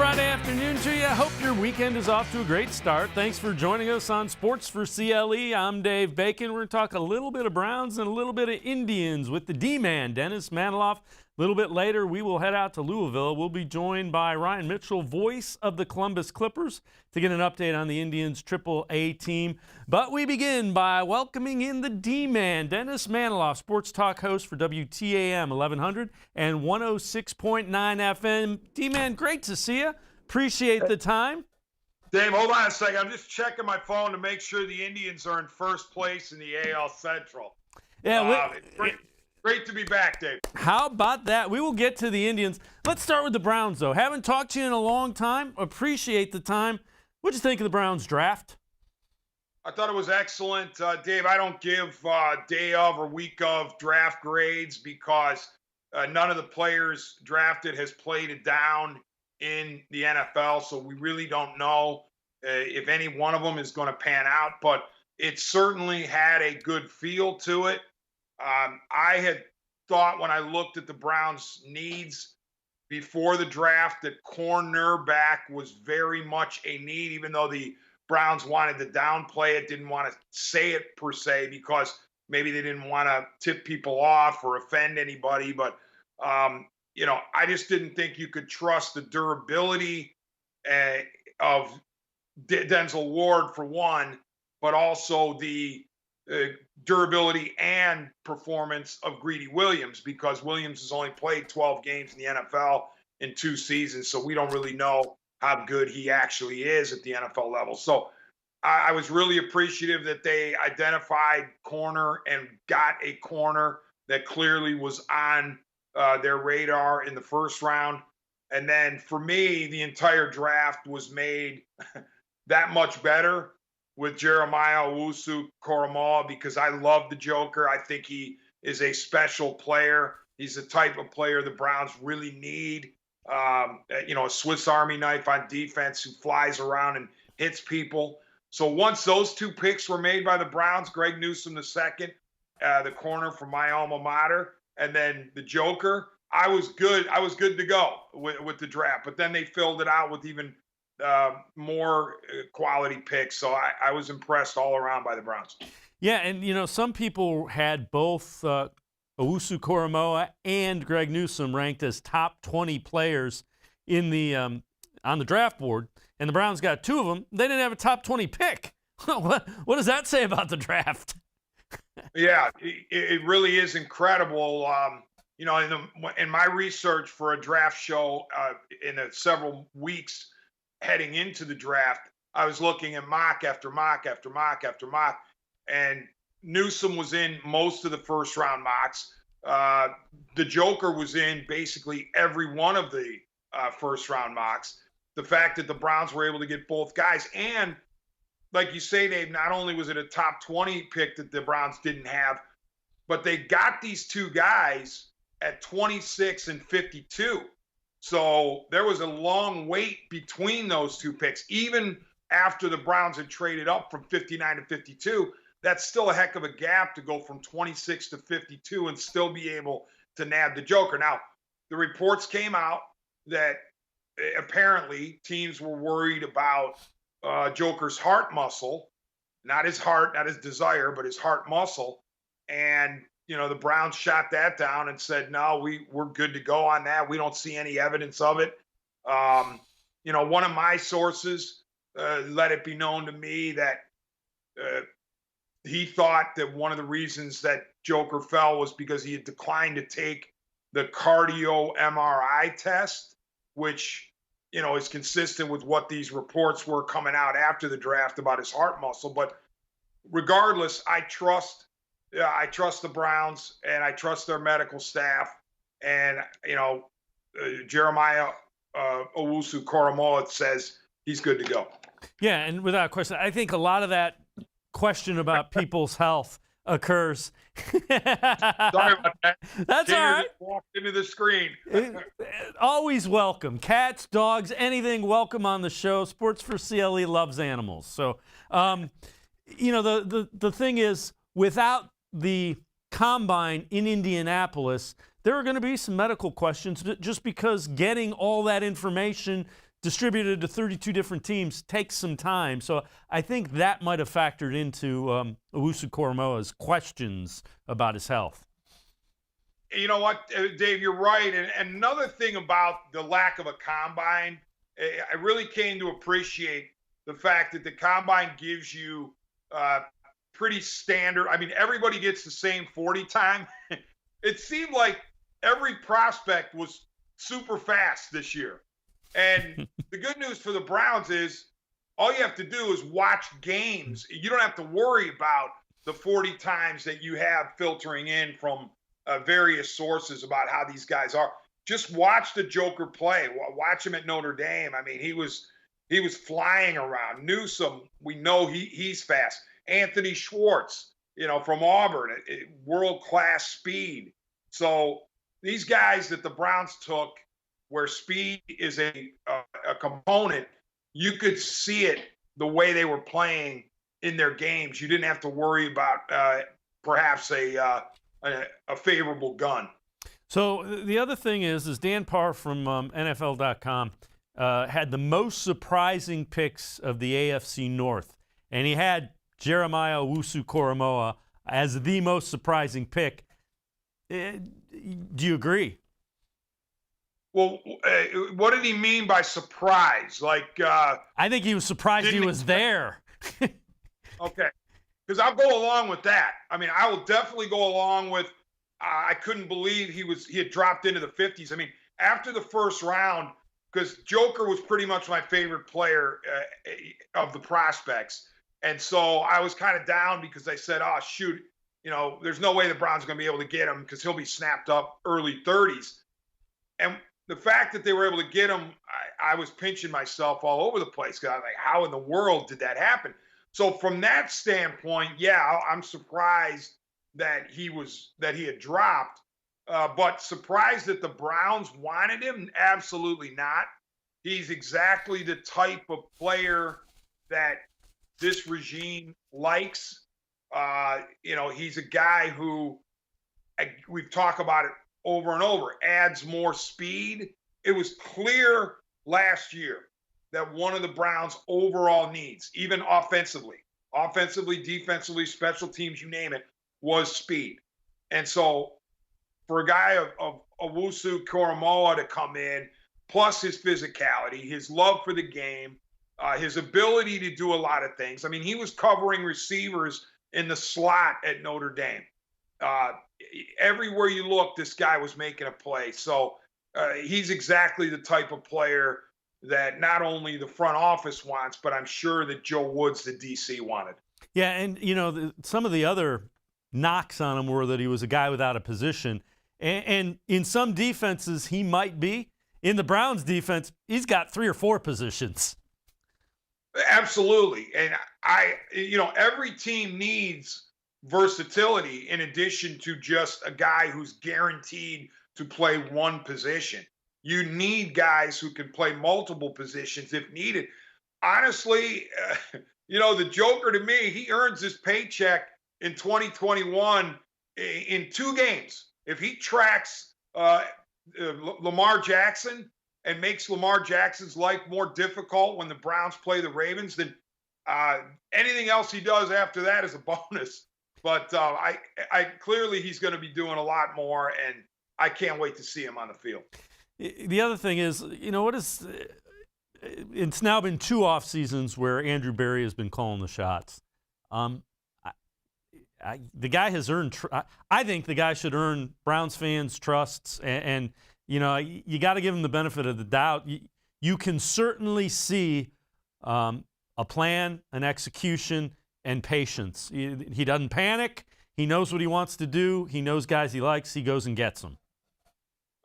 Friday afternoon to you. I hope your weekend is off to a great start. Thanks for joining us on Sports4CLE. I'm Dave Bacon. We're going to talk a little bit of Browns and a little bit of Indians with the D-man, Dennis Manoloff. A little bit later, we will head out to Louisville. We'll be joined by Ryan Mitchell, voice of the Columbus Clippers, to get an update on the Indians' AAA team. But we begin by welcoming in the D-man, Dennis Manoloff, sports talk host for WTAM 1100 and 106.9 FM. D-man, great to see you. Appreciate the time. Dave, hold on a second. I'm just checking my phone to make sure the Indians are in first place in the AL Central. Yeah, Great to be back, Dave. How about that? We will get to the Indians. Let's start with the Browns, though. Haven't talked to you in a long time. Appreciate the time. What'd you think of the Browns draft? I thought it was excellent. Dave, I don't give day of or week of draft grades because none of the players drafted has played it down in the NFL, so we really don't know if any one of them is going to pan out, but it certainly had a good feel to it. I had thought when I looked at the Browns' needs before the draft that cornerback was very much a need, even though the Browns wanted to downplay it, didn't want to say it per se because maybe they didn't want to tip people off or offend anybody. But, I just didn't think you could trust the durability of Denzel Ward, for one, but also the durability and performance of Greedy Williams, because Williams has only played 12 games in the NFL in 2 seasons, so we don't really know how good he actually is at the NFL level. So I was really appreciative that they identified corner and got a corner that clearly was on their radar in the first round. And then for me, the entire draft was made that much better with Jeremiah Owusu-Koramoah, because I love the Joker. I think he is a special player. He's the type of player the Browns really need. A Swiss Army knife on defense who flies around and hits people. So once those 2 picks were made by the Browns, Greg Newsome II, the corner from my alma mater, and then the Joker, I was good. I was good to go with the draft. But then they filled it out with even more quality picks. So I was impressed all around by the Browns. Yeah, and, some people had both Owusu-Koramoah and Greg Newsome ranked as top 20 players in the on the draft board, and the Browns got 2 of them. They didn't have a top 20 pick. What does that say about the draft? Yeah, it really is incredible. In my research for a draft show in the several weeks heading into the draft, I was looking at mock after mock after mock after mock, and Newsome was in most of the first round mocks. The Joker was in basically every one of the first round mocks. The fact that the Browns were able to get both guys, and like you say, Dave, not only was it a top 20 pick that the Browns didn't have, but they got these 2 guys at 26 and 52. So there was a long wait between those 2 picks. Even after the Browns had traded up from 59 to 52, that's still a heck of a gap to go from 26 to 52 and still be able to nab the Joker. Now, the reports came out that apparently teams were worried about Joker's heart muscle, not his heart, not his desire, but his heart muscle. And, the Browns shot that down and said, no, we're good to go on that. We don't see any evidence of it. One of my sources let it be known to me that he thought that one of the reasons that Joker fell was because he had declined to take the cardio MRI test, which, is consistent with what these reports were coming out after the draft about his heart muscle. But regardless, I trust the Browns and I trust their medical staff. And, Jeremiah Owusu-Koramoah says he's good to go. Yeah, and without question, I think a lot of that question about people's health occurs. Sorry about that. That's all right. Walked into the screen. Always welcome. Cats, dogs, anything, welcome on the show. Sports4CLE loves animals. So, the thing is, without the combine in Indianapolis, there are going to be some medical questions just because getting all that information distributed to 32 different teams takes some time. So I think that might have factored into Owusu-Koramoah's questions about his health. You know what, Dave, you're right. And another thing about the lack of a combine, I really came to appreciate the fact that the combine gives you pretty standard. I mean, everybody gets the same 40 time. It seemed like every prospect was super fast this year. And the good news for the Browns is all you have to do is watch games. You don't have to worry about the 40 times that you have filtering in from various sources about how these guys are. Just watch the Joker play. Watch him at Notre Dame. I mean, he was flying around. Newsome, we know he's fast. Anthony Schwartz, from Auburn, world-class speed. So these guys that the Browns took, where speed is a component, you could see it the way they were playing in their games. You didn't have to worry about perhaps a favorable gun. So the other thing is Dan Parr from NFL.com had the most surprising picks of the AFC North, and he had Jeremiah Owusu-Koramoah as the most surprising pick. Do you agree? Well, what did he mean by surprise? I think he was surprised he was there. Okay. Because I'll go along with that. I mean, I will definitely go along with I couldn't believe he had dropped into the 50s. I mean, after the first round, because Joker was pretty much my favorite player of the prospects. And so I was kind of down because I said, oh, shoot, there's no way the Browns are going to be able to get him because he'll be snapped up early 30s. And the fact that they were able to get him, I was pinching myself all over the place because I was like, how in the world did that happen? So from that standpoint, yeah, I'm surprised that he had dropped, but surprised that the Browns wanted him? Absolutely not. He's exactly the type of player that this regime likes. He's a guy who we've talked about it over and over, adds more speed. It was clear last year that one of the Browns' overall needs, even offensively, defensively, special teams, you name it, was speed. And so for a guy of Owusu-Koramoah to come in, plus his physicality, his love for the game, his ability to do a lot of things. I mean, he was covering receivers in the slot at Notre Dame. Everywhere you look, this guy was making a play. So he's exactly the type of player that not only the front office wants, but I'm sure that Joe Woods, the DC, wanted. Yeah, and, some of the other knocks on him were that he was a guy without a position. And in some defenses, he might be. In the Browns defense, he's got 3 or 4 positions. Absolutely. And every team needs versatility in addition to just a guy who's guaranteed to play one position. You need guys who can play multiple positions if needed. Honestly, the Joker to me, he earns his paycheck in 2021 in 2 games. If he tracks Lamar Jackson and makes Lamar Jackson's life more difficult when the Browns play the Ravens, then anything else he does after that is a bonus. But I clearly he's going to be doing a lot more, and I can't wait to see him on the field. The other thing is, it's now been 2 off seasons where Andrew Berry has been calling the shots. The guy has earned. I think the guy should earn Browns fans' trusts, and you got to give him the benefit of the doubt. You can certainly see a plan, an execution, and patience. He doesn't panic. He knows what he wants to do. He knows guys he likes. He goes and gets them.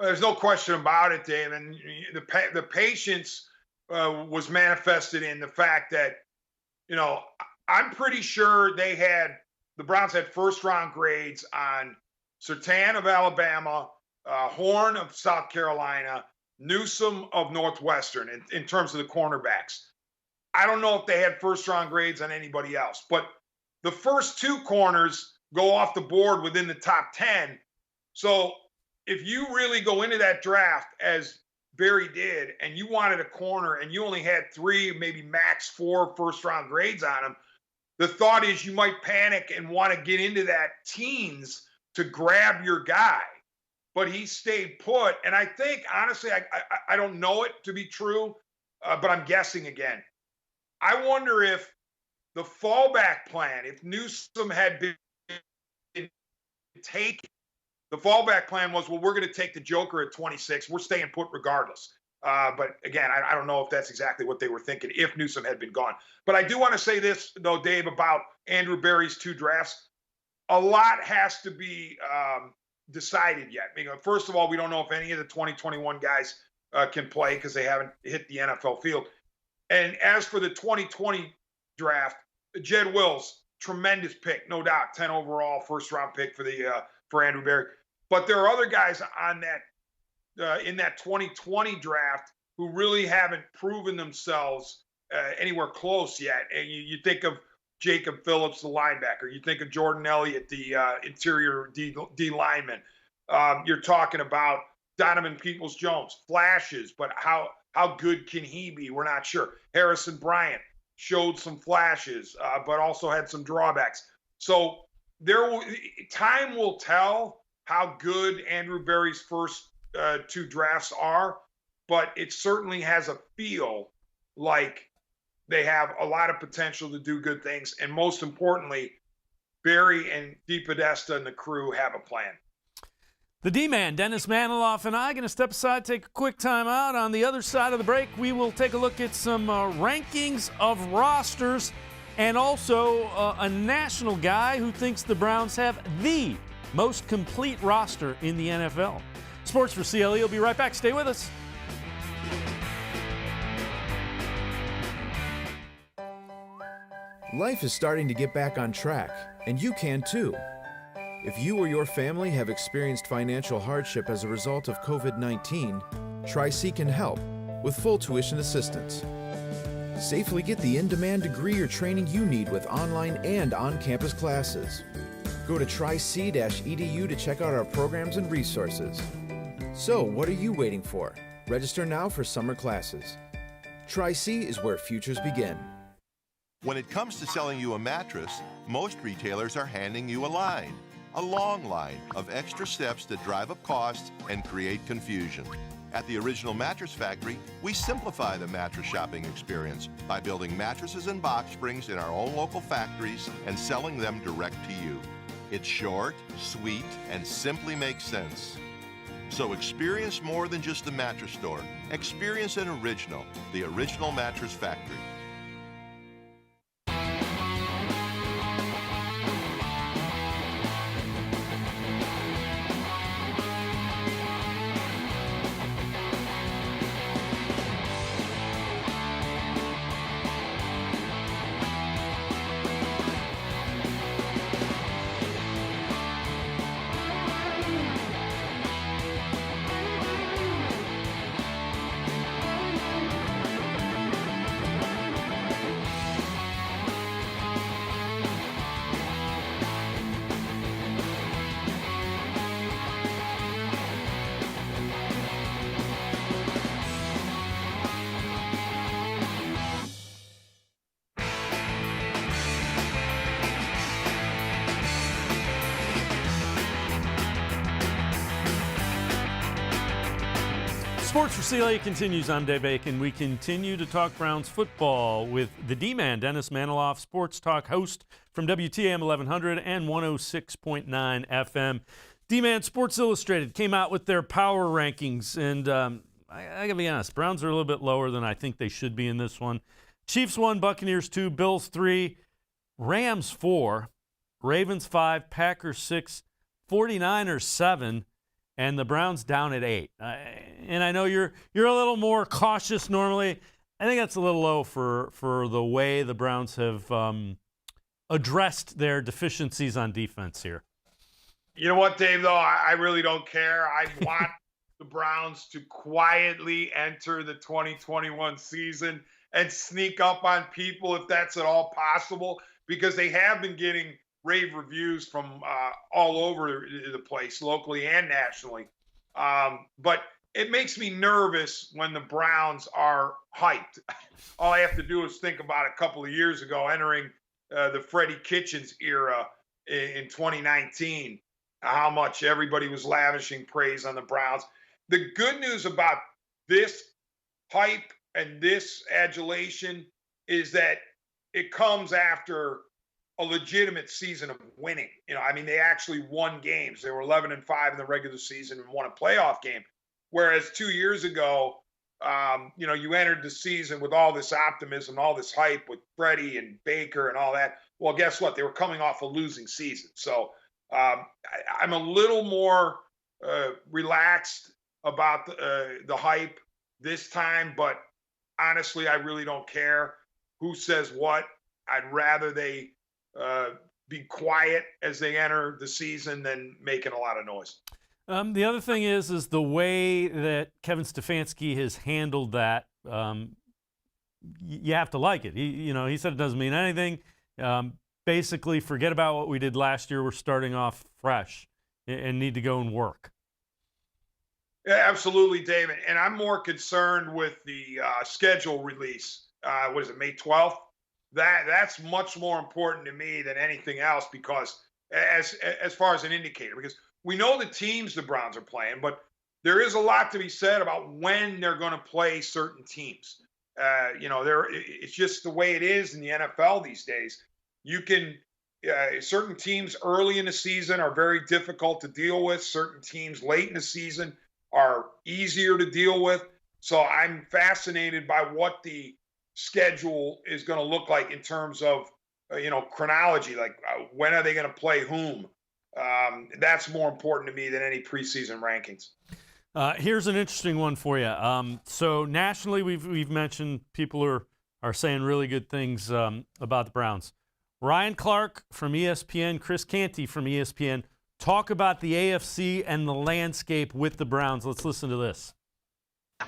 There's no question about it, Dave. And the patience was manifested in the fact that, I'm pretty sure the Browns had first-round grades on Surtain of Alabama, Horn of South Carolina, Newsome of Northwestern in terms of the cornerbacks. I don't know if they had first-round grades on anybody else, but the first 2 corners go off the board within the top 10. So if you really go into that draft as Barry did, and you wanted a corner and you only had 3, maybe max 4 first-round grades on him, the thought is you might panic and want to get into that teens to grab your guy. But he stayed put. And I think, honestly, I don't know it to be true, but I'm guessing again. I wonder if the fallback plan, if Newsome had been taken, the fallback plan was, well, we're going to take the Joker at 26. We're staying put regardless. But again, I don't know if that's exactly what they were thinking if Newsome had been gone. But I do want to say this, though, Dave, about Andrew Berry's 2 drafts. A lot has to be decided yet. I mean, first of all, we don't know if any of the 2021 guys can play because they haven't hit the NFL field. And as for the 2020 draft, Jed Wills, tremendous pick, no doubt, 10 overall, first-round pick for Andrew Berry. But there are other guys on that in that 2020 draft who really haven't proven themselves anywhere close yet. And you think of Jacob Phillips, the linebacker. You think of Jordan Elliott, the interior D lineman. You're talking about Donovan Peoples-Jones, flashes, but how good can he be? We're not sure. Harrison Bryant showed some flashes, but also had some drawbacks. So time will tell how good Andrew Berry's first 2 drafts are, but it certainly has a feel like they have a lot of potential to do good things. And most importantly, Berry and DePodesta and the crew have a plan. The D-Man, Dennis Manoloff, and I are going to step aside, take a quick time out. On the other side of the break, we will take a look at some rankings of rosters and also a national guy who thinks the Browns have the most complete roster in the NFL. Sports for CLE will be right back. Stay with us. Life is starting to get back on track, and you can too. If you or your family have experienced financial hardship as a result of COVID-19, Tri-C can help with full tuition assistance. Safely get the in-demand degree or training you need with online and on-campus classes. Go to tric-edu to check out our programs and resources. So, what are you waiting for? Register now for summer classes. Tri-C is where futures begin. When it comes to selling you a mattress, most retailers are handing you a long line of extra steps that drive up costs and create confusion. At the Original Mattress Factory, we simplify the mattress shopping experience by building mattresses and box springs in our own local factories and selling them direct to you. It's short, sweet, and simply makes sense. So experience more than just the mattress store. Experience an original, the Original Mattress Factory. Sports for CLE continues. I'm Dave Bacon. We continue to talk Browns football with the D-Man, Dennis Manoloff, Sports Talk host from WTAM 1100 and 106.9 FM. D-Man, Sports Illustrated came out with their power rankings, and I gotta be honest, Browns are a little bit lower than I think they should be in this one. Chiefs 1, Buccaneers 2, Bills 3, Rams 4, Ravens 5, Packers 6, 49ers 7, and the Browns down at 8. And I know you're a little more cautious normally. I think that's a little low for the way the Browns have addressed their deficiencies on defense here. You know what, Dave, though? I really don't care. I want the Browns to quietly enter the 2021 season and sneak up on people if that's at all possible, because they have been getting rave reviews from all over the place, locally and nationally. But it makes me nervous when the Browns are hyped. All I have to do is think about a couple of years ago entering the Freddie Kitchens era in 2019, how much everybody was lavishing praise on the Browns. The good news about this hype and this adulation is that it comes after a legitimate season of winning. I mean, they actually won games. They were 11-5 in the regular season and won a playoff game. Whereas 2 years ago, you entered the season with all this optimism, all this hype with Freddie and Baker and all that. Well, guess what? They were coming off a losing season. So I'm a little more relaxed about the hype this time. But honestly, I really don't care who says what. I'd rather they be quiet as they enter the season than making a lot of noise. The other thing is the way that Kevin Stefanski has handled that. You have to like it. He said it doesn't mean anything. Basically, forget about what we did last year. We're starting off fresh and need to go and work. Yeah, absolutely, David. And I'm more concerned with the schedule release. What is it, May 12th? That's much more important to me than anything else, because as far as an indicator, because we know the teams the Browns are playing, but there is a lot to be said about when they're going to play certain teams. It's just the way it is in the NFL these days. You can certain teams early in the season are very difficult to deal with. Certain teams late in the season are easier to deal with. So I'm fascinated by what the schedule is going to look like in terms of chronology. Like when are they going to play whom? That's more important to me than any preseason rankings. Here's an interesting one for you. So nationally, we've mentioned people are saying really good things about the Browns. Ryan Clark from ESPN, Chris Canty from ESPN talk about the AFC and the landscape with the Browns. Let's listen to this.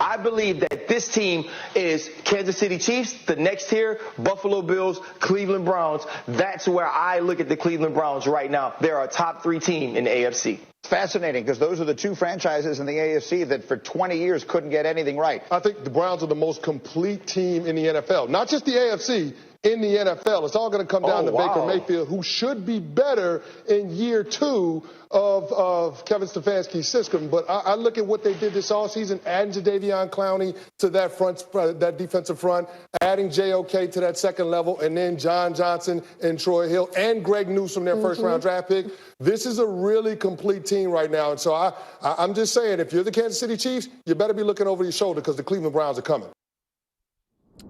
I believe that this team is Kansas City Chiefs, the next tier, Buffalo Bills, Cleveland Browns. That's where I look at the Cleveland Browns right now. They're a top 3 team in the AFC. It's fascinating because those are the 2 franchises in the AFC that for 20 years couldn't get anything right. I think the Browns are the most complete team in the NFL, not just the AFC. In the NFL, it's all going to come down to Baker Mayfield, who should be better in year 2 of Kevin Stefanski's system. But I look at what they did this offseason, adding Jadeveon Clowney to that defensive front, adding JOK to that second level, and then John Johnson and Troy Hill and Greg Newsome, their first-round draft pick. This is a really complete team right now. And so I'm just saying, if you're the Kansas City Chiefs, you better be looking over your shoulder because the Cleveland Browns are coming.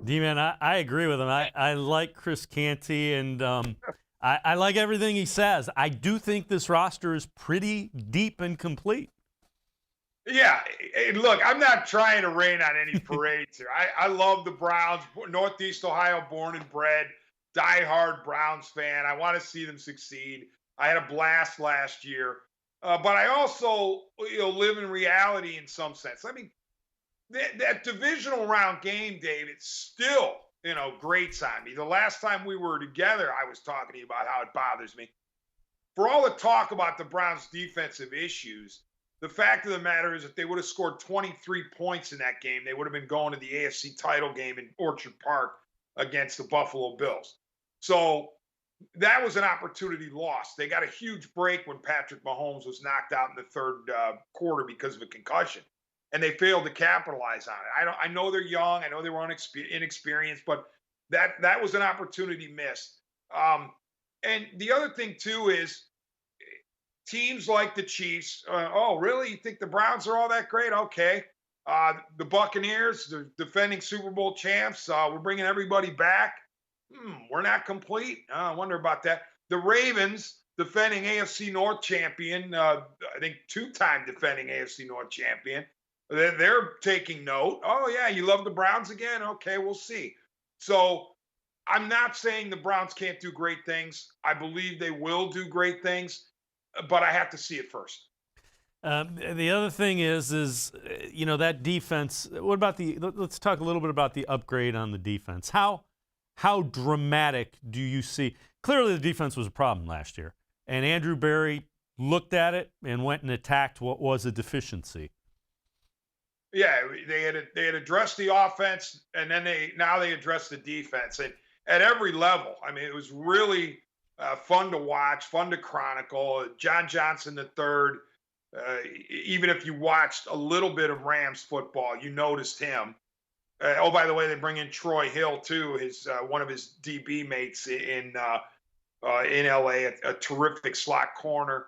D-Man, I agree with him. I like Chris Canty, and I like everything he says. I do think this roster is pretty deep and complete. Yeah, look, I'm not trying to rain on any parades here. I love the Browns, Northeast Ohio, born and bred, diehard Browns fan. I want to see them succeed. I had a blast last year. But I also live in reality in some sense. I mean, that divisional round game, Dave, it still, grates on me. The last time we were together, I was talking to you about how it bothers me. For all the talk about the Browns' defensive issues, the fact of the matter is that they would have scored 23 points in that game. They would have been going to the AFC title game in Orchard Park against the Buffalo Bills. So that was an opportunity lost. They got a huge break when Patrick Mahomes was knocked out in the third quarter because of a concussion. And they failed to capitalize on it. I know they're young. I know they were inexperienced, but that was an opportunity missed. And the other thing, too, is teams like the Chiefs. Oh, really? You think the Browns are all that great? Okay. The Buccaneers, the defending Super Bowl champs. We're bringing everybody back. We're not complete. I wonder about that. The Ravens, defending AFC North champion. I think 2-time defending AFC North champion. They're taking note. Oh, yeah, you love the Browns again? Okay, we'll see. So I'm not saying the Browns can't do great things. I believe they will do great things, but I have to see it first. The other thing is that defense. What about let's talk a little bit about the upgrade on the defense. How dramatic do you see? Clearly the defense was a problem last year, and Andrew Berry looked at it and went and attacked what was a deficiency. Yeah, they had addressed the offense, and then now they address the defense, and at every level. I mean, it was really fun to watch, fun to chronicle. John Johnson III. Even if you watched a little bit of Rams football, you noticed him. Oh, by the way, they bring in Troy Hill too, his one of his DB mates in LA, a terrific slot corner.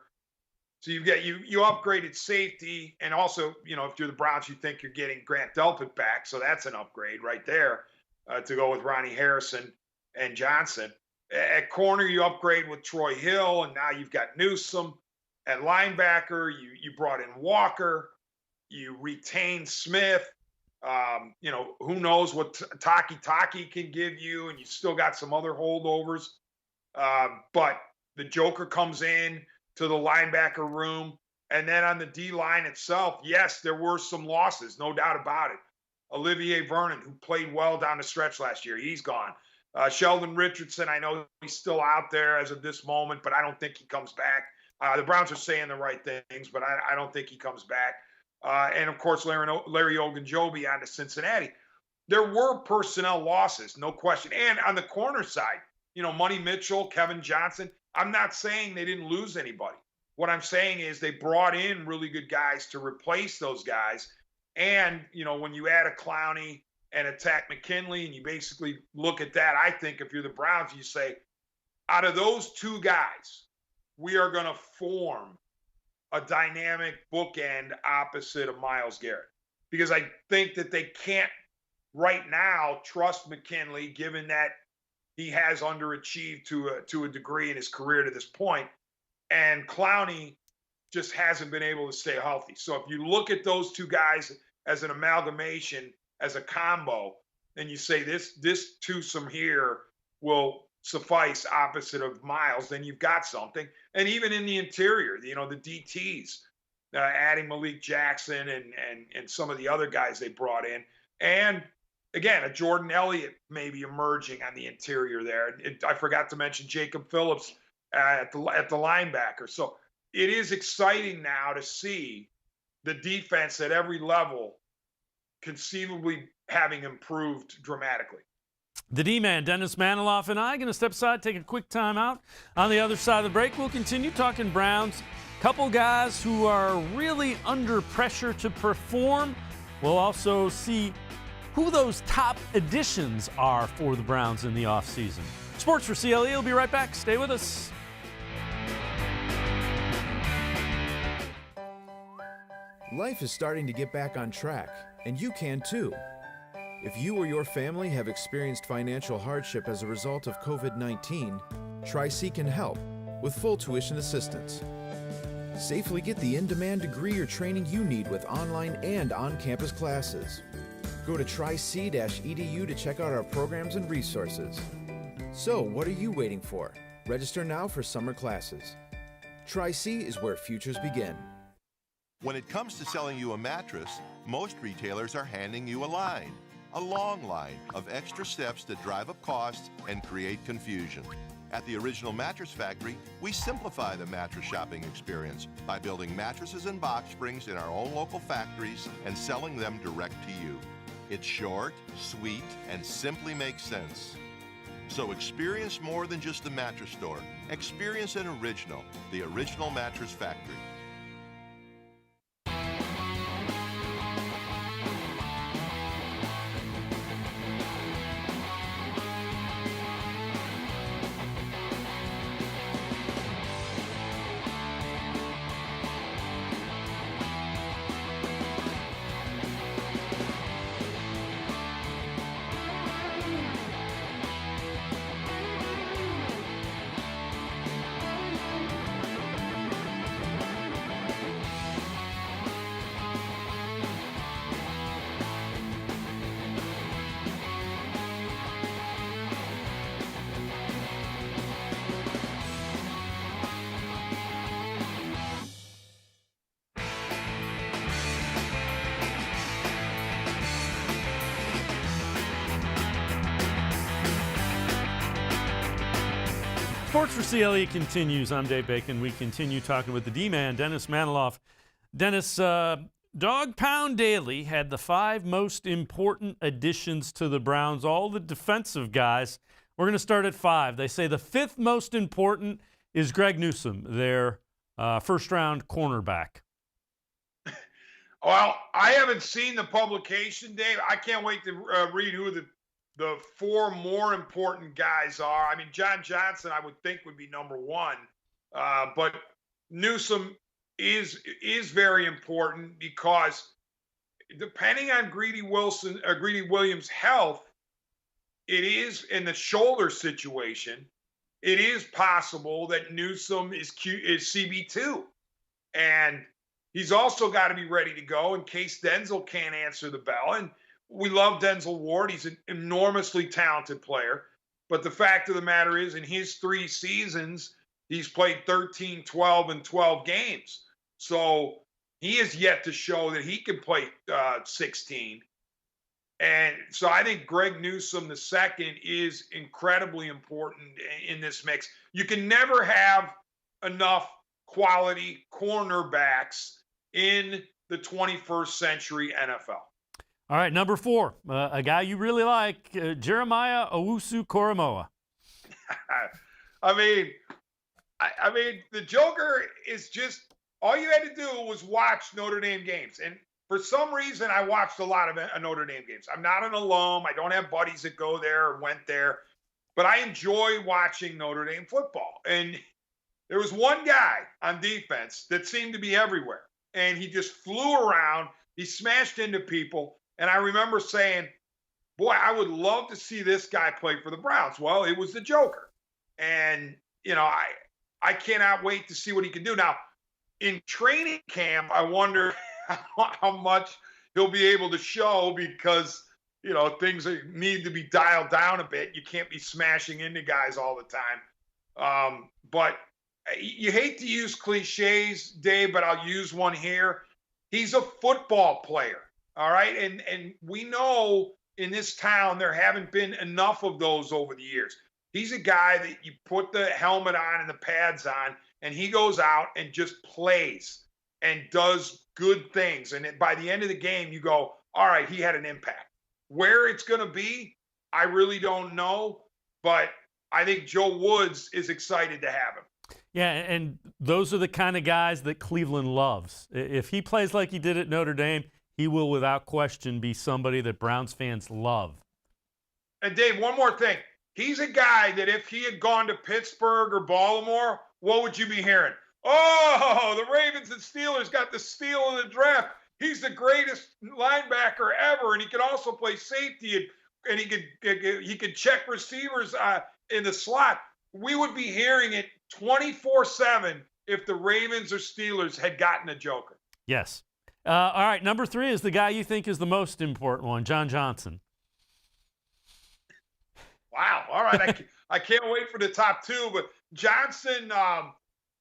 So you upgraded safety, and also, if you're the Browns, you think you're getting Grant Delpit back, so that's an upgrade right there to go with Ronnie Harrison and Johnson. At corner, you upgrade with Troy Hill, and now you've got Newsome. At linebacker, you brought in Walker, you retained Smith. Who knows what Taki can give you, and you still got some other holdovers. But the Joker comes in to the linebacker room. And then on the D-line itself, yes, there were some losses, no doubt about it. Olivier Vernon, who played well down the stretch last year, he's gone. Sheldon Richardson, I know he's still out there as of this moment, but I don't think he comes back. The Browns are saying the right things, but I don't think he comes back. And, of course, Larry Ogunjobi on to Cincinnati. There were personnel losses, no question. And on the corner side, Money Mitchell, Kevin Johnson, I'm not saying they didn't lose anybody. What I'm saying is they brought in really good guys to replace those guys. And, when you add a Clowney and a Takk McKinley, and you basically look at that, I think if you're the Browns, you say, out of those two guys, we are going to form a dynamic bookend opposite of Myles Garrett. Because I think that they can't right now trust McKinley, given that he has underachieved to a degree in his career to this point. And Clowney just hasn't been able to stay healthy. So if you look at those two guys as an amalgamation, as a combo, then you say this twosome here will suffice opposite of Myles, then you've got something. And even in the interior, the DTs, adding Malik Jackson and some of the other guys they brought in. And again, a Jordan Elliott maybe emerging on the interior there. I forgot to mention Jacob Phillips at the linebacker. So it is exciting now to see the defense at every level conceivably having improved dramatically. The D-man, Dennis Manoloff, and I are going to step aside, take a quick time out. On the other side of the break, we'll continue talking Browns. Couple guys who are really under pressure to perform. We'll also see who those top additions are for the Browns in the offseason. Sports4CLE will be right back. Stay with us. Life is starting to get back on track, and you can too. If you or your family have experienced financial hardship as a result of COVID-19, Tri-C can help with full tuition assistance. Safely get the in-demand degree or training you need with online and on-campus classes. Go to tric-edu to check out our programs and resources. So, what are you waiting for? Register now for summer classes. Tri-C is where futures begin. When it comes to selling you a mattress, most retailers are handing you a line. A long line of extra steps that drive up costs and create confusion. At the Original Mattress Factory, we simplify the mattress shopping experience by building mattresses and box springs in our own local factories and selling them direct to you. It's short, sweet, and simply makes sense. So experience more than just the mattress store. Experience an original, the Original Mattress Factory. Sports4CLE continues. I'm Dave Bacon. We continue talking with the D-man, Dennis Manoloff. Dennis, Dog Pound Daily had the 5 most important additions to the Browns, all the defensive guys. We're going to start at 5. They say the 5th most important is Greg Newsome, their first-round cornerback. Well, I haven't seen the publication, Dave. I can't wait to read who the 4 more important guys are. I mean, John Johnson, I would think, would be number 1. But Newsome is very important because depending on Greedy Williams' health, it is in the shoulder situation. It is possible that Newsome is CB2, and he's also got to be ready to go in case Denzel can't answer the bell. And we love Denzel Ward; he's an enormously talented player. But the fact of the matter is, in his 3 seasons, he's played 13, 12, and 12 games. So he is yet to show that he can play 16. And so I think Greg Newsome II is incredibly important in this mix. You can never have enough quality cornerbacks in the 21st century NFL. All right, number 4, a guy you really like, Jeremiah Owusu-Koramoah. I mean, the Joker is just, all you had to do was watch Notre Dame games. And for some reason, I watched a lot of Notre Dame games. I'm not an alum. I don't have buddies that go there or went there. But I enjoy watching Notre Dame football. And there was one guy on defense that seemed to be everywhere. And he just flew around. He smashed into people. And I remember saying, boy, I would love to see this guy play for the Browns. Well, it was the Joker. And, you know, I cannot wait to see what he can do. Now, in training camp, I wonder how much he'll be able to show because, you know, things need to be dialed down a bit. You can't be smashing into guys all the time. But you hate to use cliches, Dave, but I'll use one here. He's a football player, all right? And we know in this town there haven't been enough of those over the years. He's a guy that you put the helmet on and the pads on, and he goes out and just plays and does good things. And by the end of the game, you go, all right, he had an impact. Where it's going to be, I really don't know. But I think Joe Woods is excited to have him. Yeah, and those are the kind of guys that Cleveland loves. If he plays like he did at Notre Dame, he will without question be somebody that Browns fans love. And Dave, one more thing. He's a guy that if he had gone to Pittsburgh or Baltimore, what would you be hearing? Oh, the Ravens and Steelers got the steal of the draft. He's the greatest linebacker ever, and he could also play safety, and he could check receivers in the slot. We would be hearing it 24/7 if the Ravens or Steelers had gotten a Joker. Yes. All right, number 3 is the guy you think is the most important one, John Johnson. Wow. All right. I can't wait for the top 2, but Johnson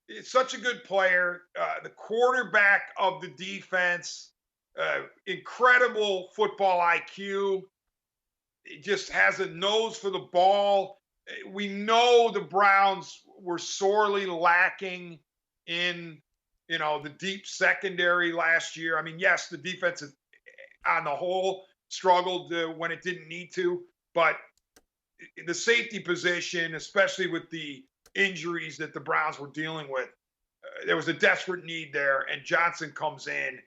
is such a good player, the quarterback of the defense, incredible football IQ. He just has a nose for the ball. We know the Browns were sorely lacking in, you know, the deep secondary last year. I mean, yes, the defense on the whole struggled when it didn't need to, but the safety position, especially with the injuries that the Browns were dealing with, there was a desperate need there, and Johnson comes in,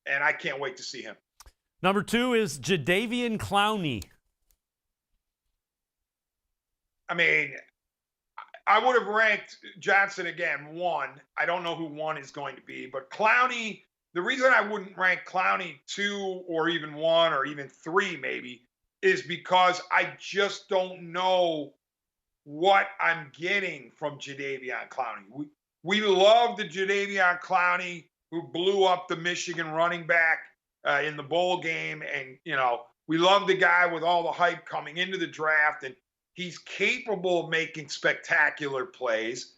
and I can't wait to see him. Number 2 is Jadeveon Clowney. I mean, I would have ranked Johnson again 1. I don't know who 1 is going to be, but Clowney, the reason I wouldn't rank Clowney 2 or even 1 or even 3 maybe is because I just don't know what I'm getting from Jadeveon Clowney. We love the Jadeveon Clowney who blew up the Michigan running back in the bowl game. And, you know, we love the guy with all the hype coming into the draft. And he's capable of making spectacular plays.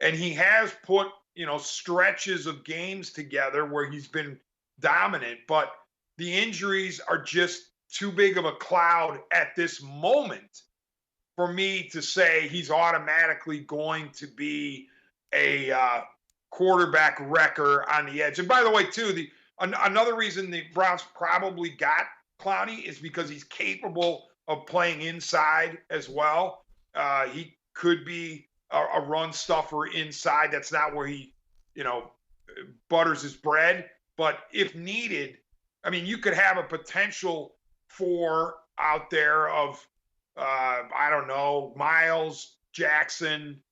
And he has put, you know, stretches of games together where he's been dominant. But the injuries are just too big of a cloud at this moment for me to say he's automatically going to be a quarterback wrecker on the edge. And by the way, too, Another reason the Browns probably got Clowney is because he's capable of playing inside as well. He could be a run stuffer inside. That's not where he, butters his bread. But if needed, I mean, you could have a potential 4 out there of, Miles, Jackson,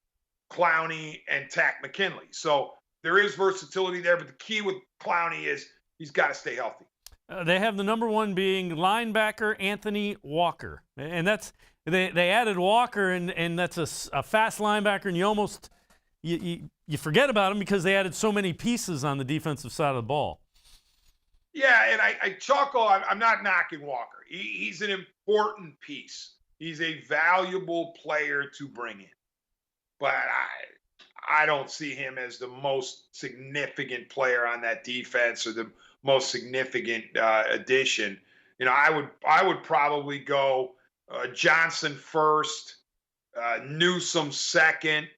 Clowney, and Takk McKinley. So there is versatility there, but the key with Clowney is he's got to stay healthy. They have the number 1 being linebacker Anthony Walker, and that's they added Walker, and that's a fast linebacker, and you almost you forget about him because they added so many pieces on the defensive side of the ball. Yeah, and I chuckle. I'm not knocking Walker. He's an important piece. He's a valuable player to bring in, but I don't see him as the most significant player on that defense or the most significant addition. I would probably go Johnson first, Newsome second,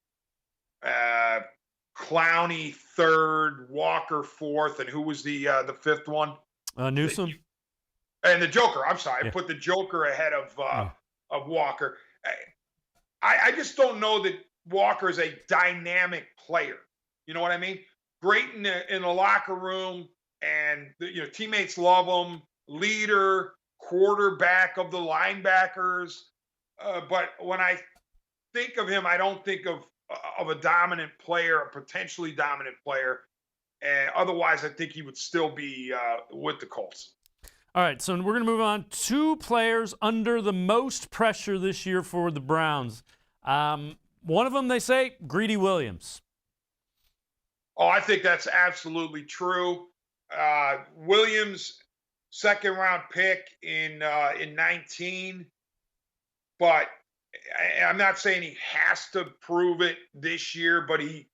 Clowney third, Walker fourth, and who was the 5th one? Newsome. And the Joker. I'm sorry, Yeah. I put the Joker ahead of Walker. I just don't know that Walker is a dynamic player. You know what I mean? Great in the locker room, and teammates love him. Leader, quarterback of the linebackers. But when I think of him, I don't think of a dominant player, a potentially dominant player. Otherwise, I think he would still be with the Colts. All right, so we're going to move on. 2 players under the most pressure this year for the Browns. One of them, they say, Greedy Williams. Oh, I think that's absolutely true. Williams, 2nd-round pick in 19, but I'm not saying he has to prove it this year, but he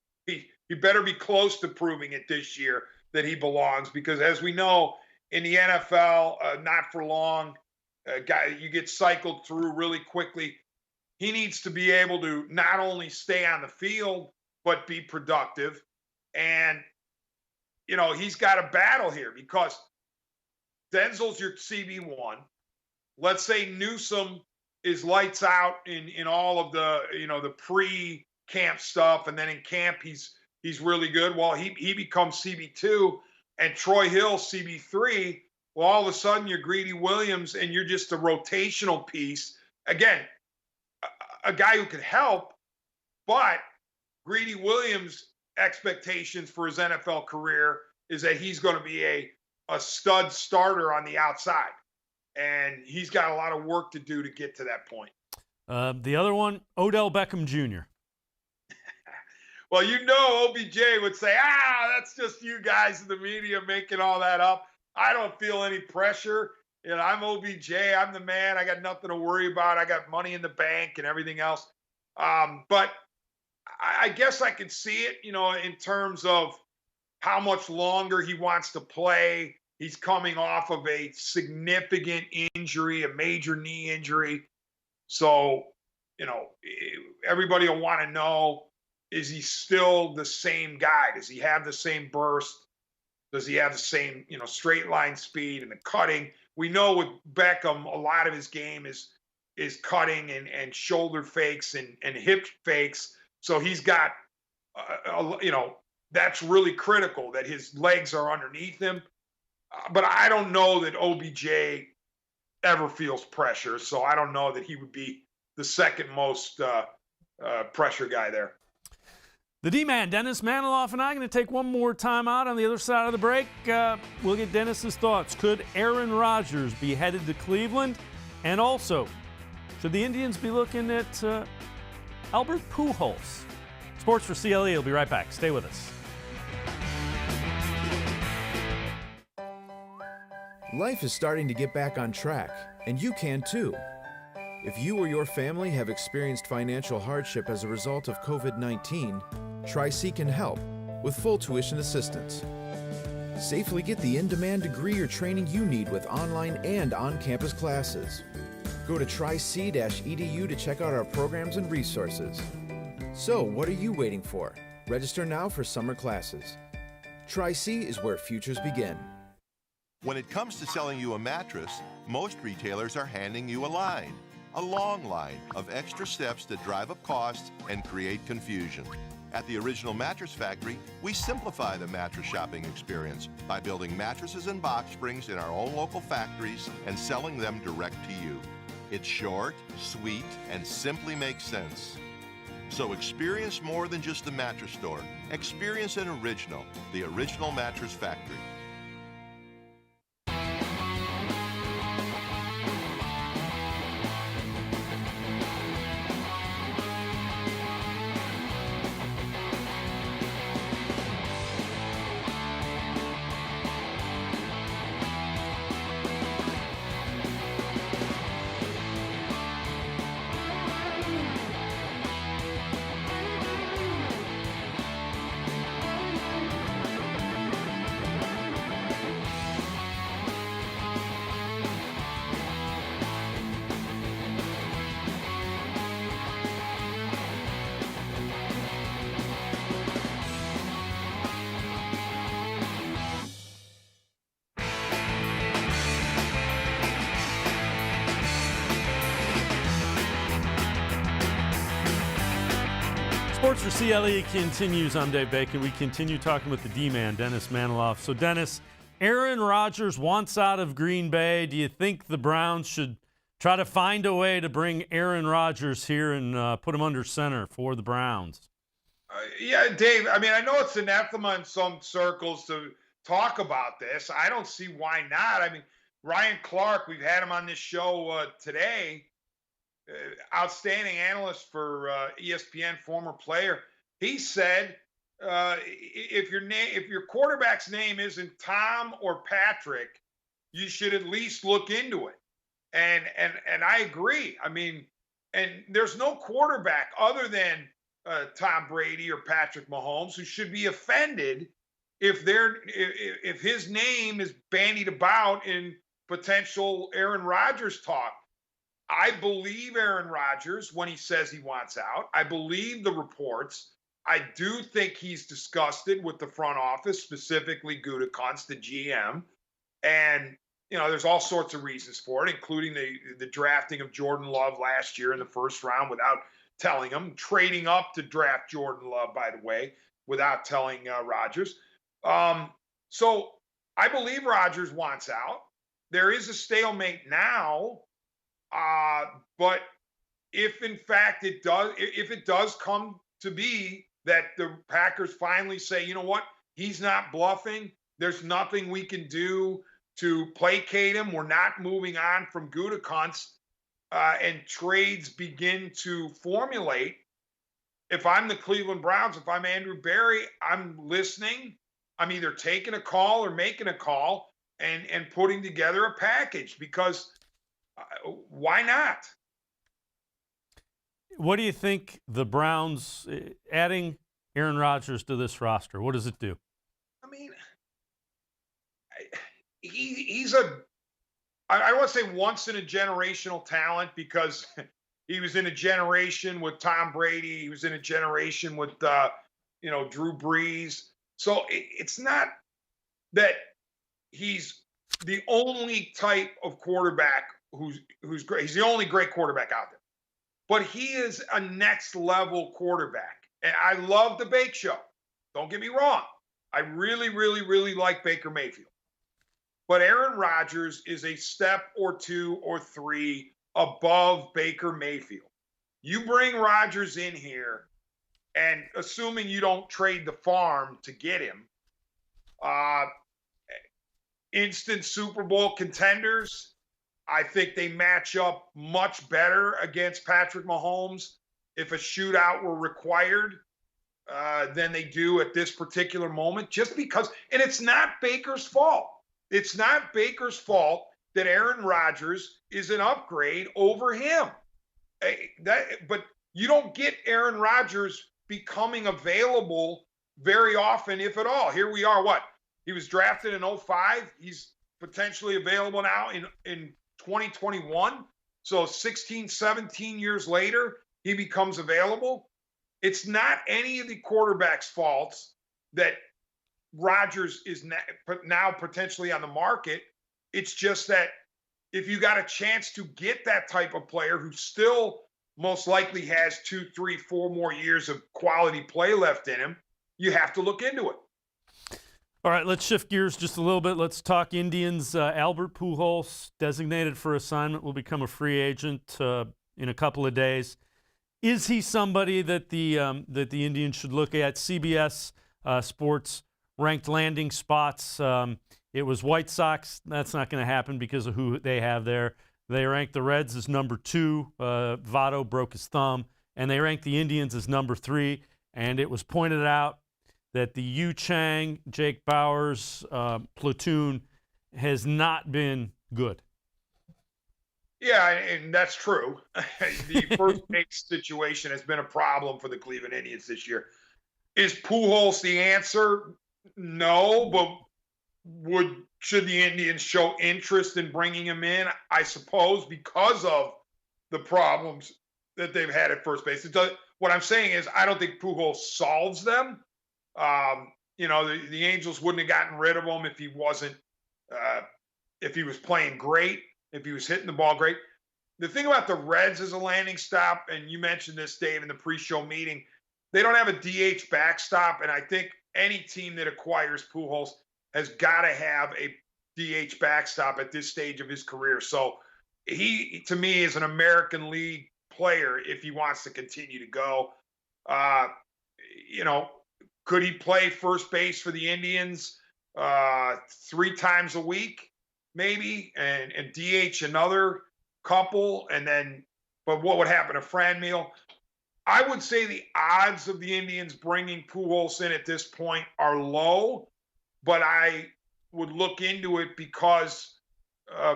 better be close to proving it this year that he belongs, because as we know, in the NFL, not for long, you get cycled through really quickly. He needs to be able to not only stay on the field, but be productive. And, he's got a battle here because Denzel's your CB1. Let's say Newsome is lights out in all of the, the pre-camp stuff. And then in camp, he's really good. Well, he becomes CB2 and Troy Hill CB3. Well, all of a sudden you're Greedy Williams and you're just a rotational piece. Again, a guy who could help, but Greedy Williams' expectations for his NFL career is that he's going to be a stud starter on the outside. And he's got a lot of work to do to get to that point. The other one, Odell Beckham Jr. Well, OBJ would say, that's just you guys in the media making all that up. I don't feel any pressure. I'm OBJ. I'm the man. I got nothing to worry about. I got money in the bank and everything else. But I guess I could see it, in terms of how much longer he wants to play. He's coming off of a significant injury, a major knee injury. So, everybody will want to know, is he still the same guy? Does he have the same burst? Does he have the same, straight line speed and the cutting? We know with Beckham, a lot of his game is cutting and shoulder fakes and hip fakes. So he's got, that's really critical that his legs are underneath him. But I don't know that OBJ ever feels pressure. So I don't know that he would be the second most pressure guy there. The D-Man, Dennis Manoloff, and I are going to take one more time out on the other side of the break. We'll get Dennis's thoughts. Could Aaron Rodgers be headed to Cleveland? And also, should the Indians be looking at Albert Pujols? Sports4CLE will be right back. Stay with us. Life is starting to get back on track, and you can too. If you or your family have experienced financial hardship as a result of COVID-19, Tri-C can help with full tuition assistance. Safely get the in-demand degree or training you need with online and on-campus classes. Go to tric-edu to check out our programs and resources. So, what are you waiting for? Register now for summer classes. Tri-C is where futures begin. When it comes to selling you a mattress, most retailers are handing you a line. A long line of extra steps that drive up costs and create confusion. At the Original Mattress Factory, we simplify the mattress shopping experience by building mattresses and box springs in our own local factories and selling them direct to you. It's short, sweet, and simply makes sense. So experience more than just a mattress store. Experience an original, the Original Mattress Factory. Sports4CLE continues. I'm Dave Bacon. We continue talking with the D-man, Dennis Manoloff. So, Dennis, Aaron Rodgers wants out of Green Bay. Do you think the Browns should try to find a way to bring Aaron Rodgers here and put him under center for the Browns? Yeah, Dave, I mean, I know it's anathema in some circles to talk about this. I don't see why not. I mean, Ryan Clark, we've had him on this show today. Outstanding analyst for ESPN, former player. He said, if your quarterback's name isn't Tom or Patrick, you should at least look into it. And I agree. I mean, and there's no quarterback other than Tom Brady or Patrick Mahomes who should be offended if his name is bandied about in potential Aaron Rodgers talk. I believe Aaron Rodgers when he says he wants out. I believe the reports. I do think he's disgusted with the front office, specifically Gutekunst, the GM. And, you know, there's all sorts of reasons for it, including the drafting of Jordan Love last year in the first round without telling him, trading up to draft Jordan Love, by the way, without telling Rodgers. So I believe Rodgers wants out. There is a stalemate now. But if in fact it does come to be that the Packers finally say, you know what, he's not bluffing, there's nothing we can do to placate him, we're not moving on from Gutekunst, and trades begin to formulate. If I'm the Cleveland Browns, if I'm Andrew Berry, I'm listening. I'm either taking a call or making a call and putting together a package, because why not? What do you think the Browns adding Aaron Rodgers to this roster? What does it do? I mean, he's I want to say once in a generational talent, because he was in a generation with Tom Brady. He was in a generation with Drew Brees. So it's not that he's the only type of quarterback who's great. He's the only great quarterback out there. But he is a next level quarterback. And I love the Bake Show. Don't get me wrong. I really, really, really like Baker Mayfield. But Aaron Rodgers is a step or two or three above Baker Mayfield. You bring Rodgers in here, and assuming you don't trade the farm to get him, instant Super Bowl contenders. I think they match up much better against Patrick Mahomes if a shootout were required than they do at this particular moment, just because, and it's not Baker's fault. It's not Baker's fault that Aaron Rodgers is an upgrade over him. But you don't get Aaron Rodgers becoming available very often, if at all. Here we are, he was drafted in 2005. He's potentially available now in 2021. So 16, 17 years later, he becomes available. It's not any of the quarterback's faults that Rodgers is now potentially on the market. It's just that if you got a chance to get that type of player who still most likely has 2, 3, 4 more years of quality play left in him, you have to look into it. All right, let's shift gears just a little bit. Let's talk Indians. Albert Pujols, designated for assignment, will become a free agent in a couple of days. Is he somebody that the Indians should look at? CBS Sports ranked landing spots. It was White Sox. That's not going to happen because of who they have there. They ranked the Reds as number 2. Votto broke his thumb. And they ranked the Indians as number 3. And it was pointed out that the Yu Chang, Jake Bauers platoon has not been good. Yeah, and that's true. The first base situation has been a problem for the Cleveland Indians this year. Is Pujols the answer? No, but should the Indians show interest in bringing him in? I suppose, because of the problems that they've had at first base. What I'm saying is, I don't think Pujols solves them. The Angels wouldn't have gotten rid of him if he wasn't, if he was playing great, if he was hitting the ball great. The thing about the Reds as a landing stop, and you mentioned this, Dave, in the pre-show meeting, they don't have a DH backstop, and I think any team that acquires Pujols has got to have a DH backstop at this stage of his career. So he, to me, is an American League player if he wants to continue to go. Could he play first base for the Indians 3 times a week, maybe, and DH another couple? But what would happen to Franmil? I would say the odds of the Indians bringing Pujols in at this point are low, but I would look into it because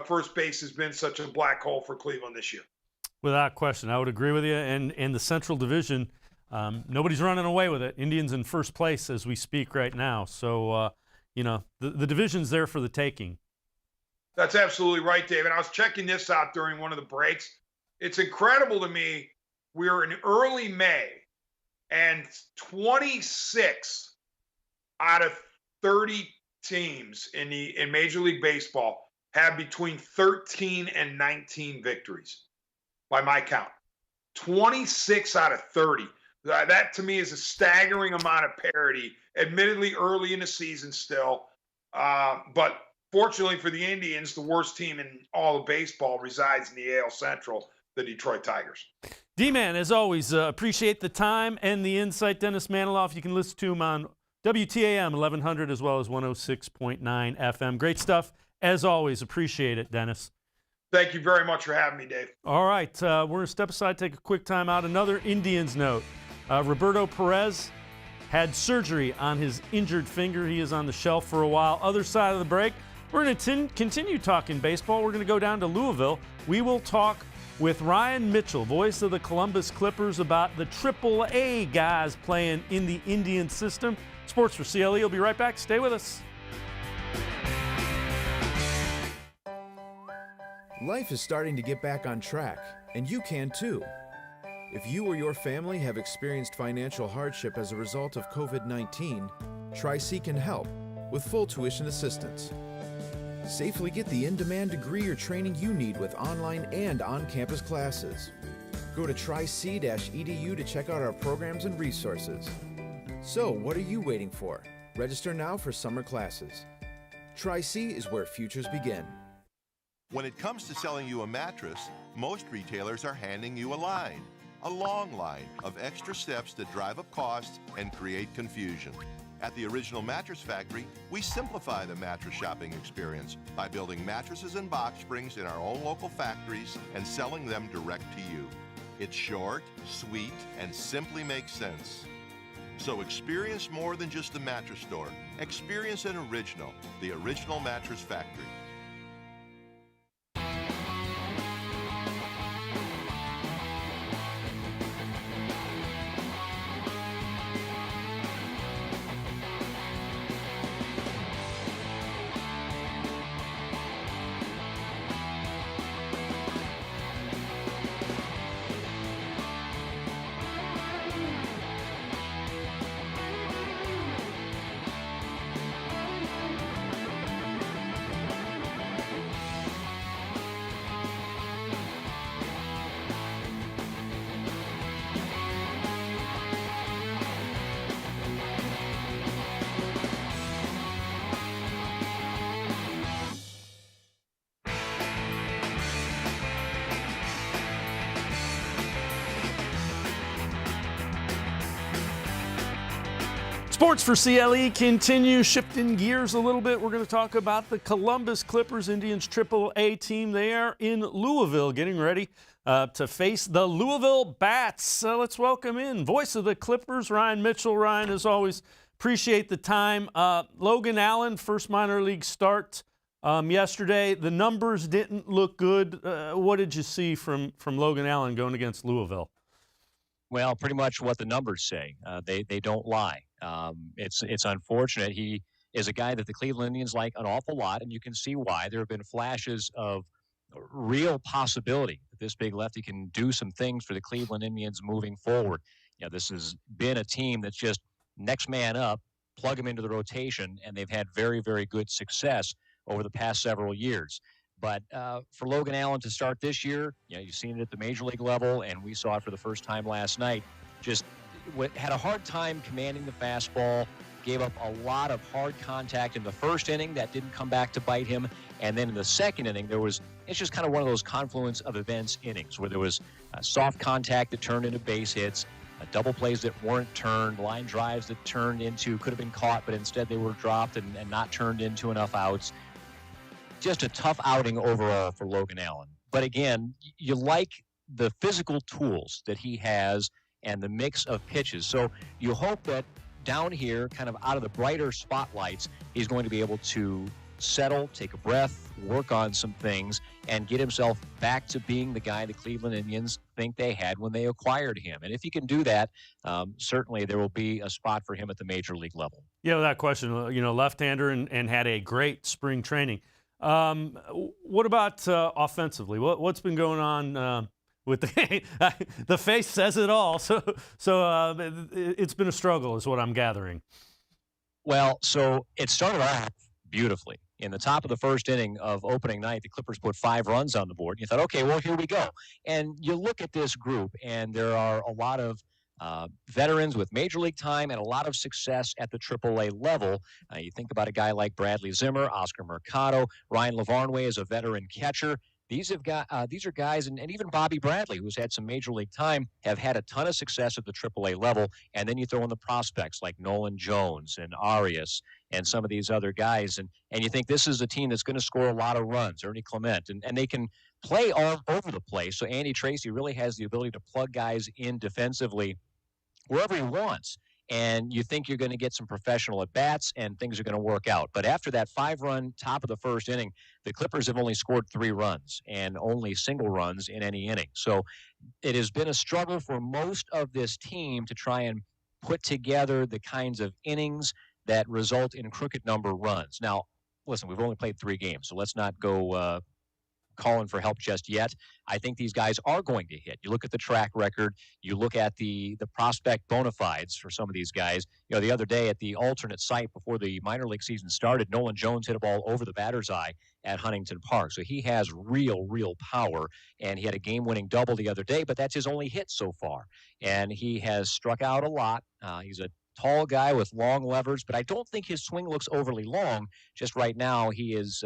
first base has been such a black hole for Cleveland this year. Without question, I would agree with you. And in the Central Division, nobody's running away with it. Indians in first place as we speak right now. So, the division's there for the taking. That's absolutely right, David. I was checking this out during one of the breaks. It's incredible to me. We're in early May, and 26 out of 30 teams in Major League Baseball have between 13 and 19 victories, by my count. 26 out of 30. That to me is a staggering amount of parity, admittedly early in the season still. But fortunately for the Indians, the worst team in all of baseball resides in the AL Central, the Detroit Tigers. D-Man, as always, appreciate the time and the insight. Dennis Manoloff, you can listen to him on WTAM 1100 as well as 106.9 FM. Great stuff. As always, appreciate it, Dennis. Thank you very much for having me, Dave. All right, we're going to step aside, take a quick time out. Another Indians note. Roberto Perez had surgery on his injured finger. He is on the shelf for a while. Other side of the break, we're going to continue talking baseball. We're going to go down to Louisville. We will talk with Ryan Mitchell, voice of the Columbus Clippers, about the AAA guys playing in the Indian system. Sports for CLE. We'll be right back. Stay with us. Life is starting to get back on track, and you can too. If you or your family have experienced financial hardship as a result of COVID-19, Tri-C can help with full tuition assistance. Safely get the in-demand degree or training you need with online and on-campus classes. Go to tric-edu to check out our programs and resources. So, what are you waiting for? Register now for summer classes. Tri-C is where futures begin. When it comes to selling you a mattress, most retailers are handing you a line. A long line of extra steps that drive up costs and create confusion. At the Original Mattress Factory, we simplify the mattress shopping experience by building mattresses and box springs in our own local factories and selling them direct to you. It's short, sweet, and simply makes sense. So experience more than just the mattress store. Experience an original, the Original Mattress Factory. Sports for CLE continues shifting gears a little bit. We're going to talk about the Columbus Clippers, Indians AAA team. They are in Louisville getting ready to face the Louisville Bats. Let's welcome in voice of the Clippers, Ryan Mitchell. Ryan, as always, appreciate the time. Logan Allen, first minor league start yesterday. The numbers didn't look good. What did you see from Logan Allen going against Louisville? Well, pretty much what the numbers say. They don't lie. It's unfortunate. He is a guy that the Cleveland Indians like an awful lot, and you can see why. There have been flashes of real possibility that this big lefty can do some things for the Cleveland Indians moving forward. You know, this has been a team that's just next man up, plug him into the rotation, and they've had very, very good success over the past several years. But for Logan Allen to start this year, you know, you've seen it at the major league level, and we saw it for the first time last night. Just had a hard time commanding the fastball, gave up a lot of hard contact in the first inning that didn't come back to bite him. And then in the second inning, it's just kind of one of those confluence of events innings where there was soft contact that turned into base hits, double plays that weren't turned, line drives that turned into, could have been caught, but instead they were dropped and not turned into enough outs. Just a tough outing overall for Logan Allen. But again, you like the physical tools that he has and the mix of pitches. So you hope that down here, kind of out of the brighter spotlights, he's going to be able to settle, take a breath, work on some things, and get himself back to being the guy the Cleveland Indians think they had when they acquired him. And if he can do that, certainly there will be a spot for him at the major league level. Yeah, without question. You know, left-hander and had a great spring training. What about offensively? What's been going on with the face says it all. So it's been a struggle, is what I'm gathering. Well, so it started off beautifully. In the top of the first inning of opening night, the Clippers put 5 runs on the board. You thought, okay, well, here we go. And you look at this group, and there are a lot of veterans with major league time and a lot of success at the AAA level. You think about a guy like Bradley Zimmer, Oscar Mercado, Ryan Lavarnway is a veteran catcher. These are guys, and even Bobby Bradley, who's had some major league time, have had a ton of success at the AAA level. And then you throw in the prospects like Nolan Jones and Arias and some of these other guys. And you think this is a team that's going to score a lot of runs, Ernie Clement, and they can play all over the place. So Andy Tracy really has the ability to plug guys in defensively wherever he wants. And you think you're going to get some professional at-bats and things are going to work out. But after that 5-run top of the first inning, the Clippers have only scored 3 runs and only single runs in any inning. So it has been a struggle for most of this team to try and put together the kinds of innings that result in crooked number runs. Now, listen, we've only played 3 games, so let's not go calling for help just yet. I think these guys are going to hit. You look at the track record, you look at the prospect bona fides for some of these guys. You know, the other day at the alternate site before the minor league season started, Nolan Jones hit a ball over the batter's eye at Huntington Park. So he has real power, and he had a game-winning double the other day, but that's his only hit so far. And he has struck out a lot. He's a tall guy with long levers, but I don't think his swing looks overly long. Just right now, he's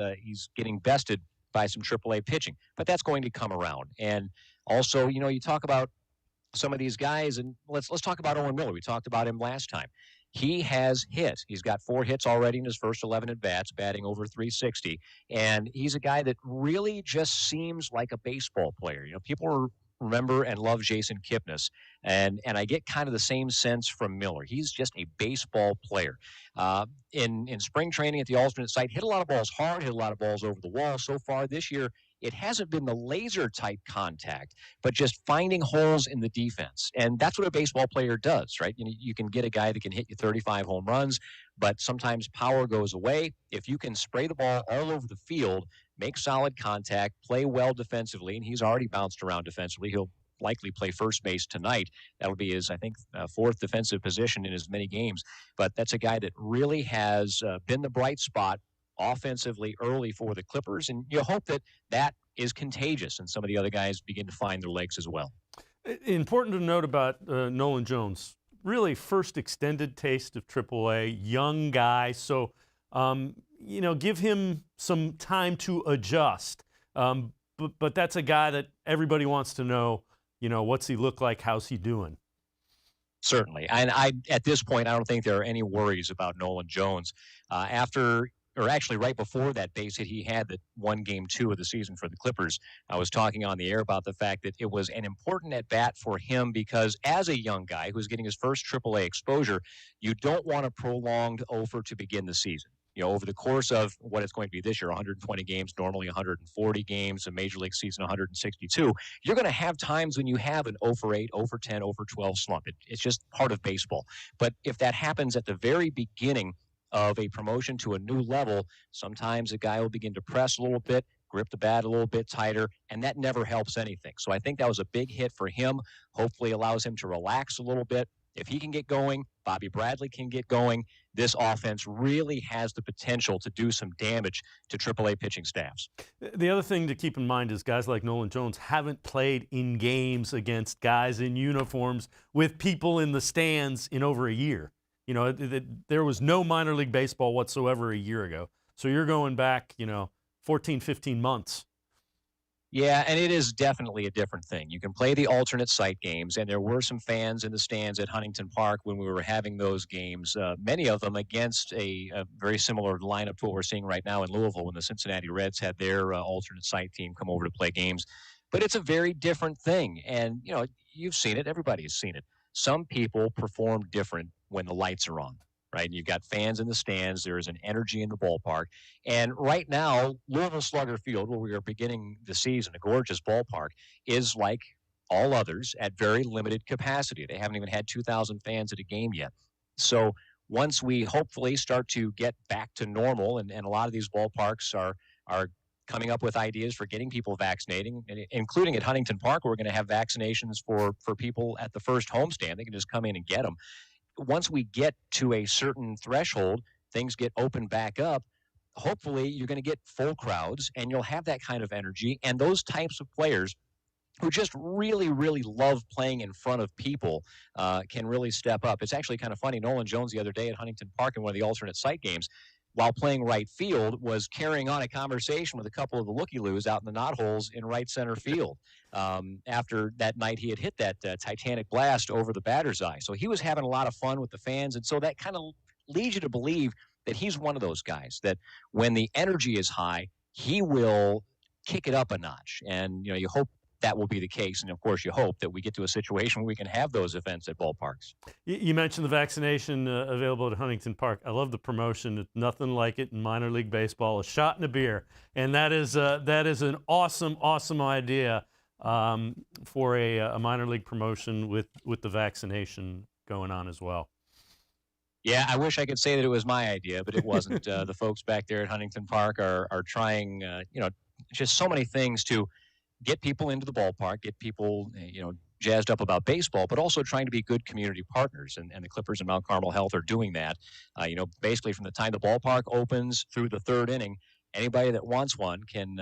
getting bested by some AAA pitching, but that's going to come around. And also, you know, you talk about some of these guys, and let's talk about Owen Miller. We talked about him last time. He has hit. He's got 4 hits already in his first 11 at-bats, batting over 360. And he's a guy that really just seems like a baseball player. You know, people remember and love Jason Kipnis, and I get kind of the same sense from Miller. He's just a baseball player. In spring training at the alternate site, hit a lot of balls hard, hit a lot of balls over the wall. So far this year, it hasn't been the laser-type contact, but just finding holes in the defense. And that's what a baseball player does, right? You can get a guy that can hit you 35 home runs, but sometimes power goes away. If you can spray the ball all over the field, make solid contact, play well defensively, and he's already bounced around defensively. He'll likely play first base tonight. That'll be his, I think, 4th defensive position in as many games. But that's a guy that really has been the bright spot offensively early for the Clippers, and you hope that is contagious and some of the other guys begin to find their legs as well. Important to note about Nolan Jones, really first extended taste of AAA, young guy, so give him some time to adjust. But that's a guy that everybody wants to know, what's he look like, how's he doing? Certainly. And at this point, I don't think there are any worries about Nolan Jones. Actually right before that base hit he had that won game 2 of the season for the Clippers, I was talking on the air about the fact that it was an important at-bat for him because as a young guy who's getting his first AAA exposure, you don't want a prolonged offer to begin the season. Over the course of what it's going to be this year, 120 games, normally 140 games, a Major League season 162, you're going to have times when you have an 0 for 8, 0 for 10, 0 for 12 slump. It's just part of baseball. But if that happens at the very beginning of a promotion to a new level, sometimes a guy will begin to press a little bit, grip the bat a little bit tighter, and that never helps anything. So I think that was a big hit for him, hopefully allows him to relax a little bit. If he can get going, Bobby Bradley can get going, this offense really has the potential to do some damage to AAA pitching staffs. The other thing to keep in mind is guys like Nolan Jones haven't played in games against guys in uniforms with people in the stands in over a year. There was no minor league baseball whatsoever a year ago. So you're going back, 14, 15 months. Yeah, and it is definitely a different thing. You can play the alternate site games, and there were some fans in the stands at Huntington Park when we were having those games, many of them against a very similar lineup to what we're seeing right now in Louisville when the Cincinnati Reds had their alternate site team come over to play games. But it's a very different thing, and, you've seen it. Everybody has seen it. Some people perform different when the lights are on. Right? And you've got fans in the stands. There is an energy in the ballpark. And right now, Louisville Slugger Field, where we are beginning the season, a gorgeous ballpark, is like all others at very limited capacity. They haven't even had 2,000 fans at a game yet. So once we hopefully start to get back to normal, and a lot of these ballparks are coming up with ideas for getting people vaccinating, including at Huntington Park, where we're going to have vaccinations for people at the first homestand. They can just come in and get them. Once we get to a certain threshold, things get opened back up. Hopefully, you're going to get full crowds, and you'll have that kind of energy. And those types of players who just really, really love playing in front of people can really step up. It's actually kind of funny. Nolan Jones the other day at Huntington Park in one of the alternate site games, while playing right field, was carrying on a conversation with a couple of the looky-loos out in the knotholes in right center field after that night he had hit that Titanic blast over the batter's eye. So he was having a lot of fun with the fans, and so that kind of leads you to believe that he's one of those guys that when the energy is high, he will kick it up a notch. And, you hope that will be the case. And, of course, you hope that we get to a situation where we can have those events at ballparks. You mentioned the vaccination available at Huntington Park. I love the promotion. It's nothing like it in minor league baseball, a shot and a beer. And that is an awesome, awesome idea for a minor league promotion with the vaccination going on as well. Yeah, I wish I could say that it was my idea, but it wasn't. The folks back there at Huntington Park are trying, just so many things to get people into the ballpark, get people, jazzed up about baseball, but also trying to be good community partners. And the Clippers and Mount Carmel Health are doing that. Basically from the time the ballpark opens through the third inning, anybody that wants one can,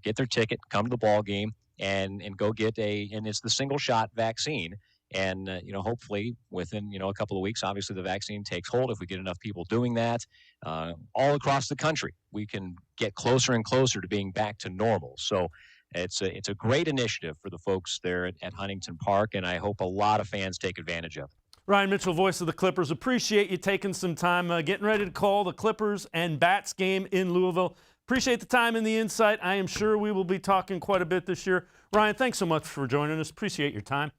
get their ticket, come to the ball game, and go get and it's the single shot vaccine. And, hopefully within, a couple of weeks, obviously the vaccine takes hold. If we get enough people doing that all across the country, we can get closer and closer to being back to normal. So it's a great initiative for the folks there at Huntington Park, and I hope a lot of fans take advantage of it. Ryan Mitchell, voice of the Clippers, appreciate you taking some time getting ready to call the Clippers and Bats game in Louisville. Appreciate the time and the insight. I am sure we will be talking quite a bit this year. Ryan, thanks so much for joining us. Appreciate your time.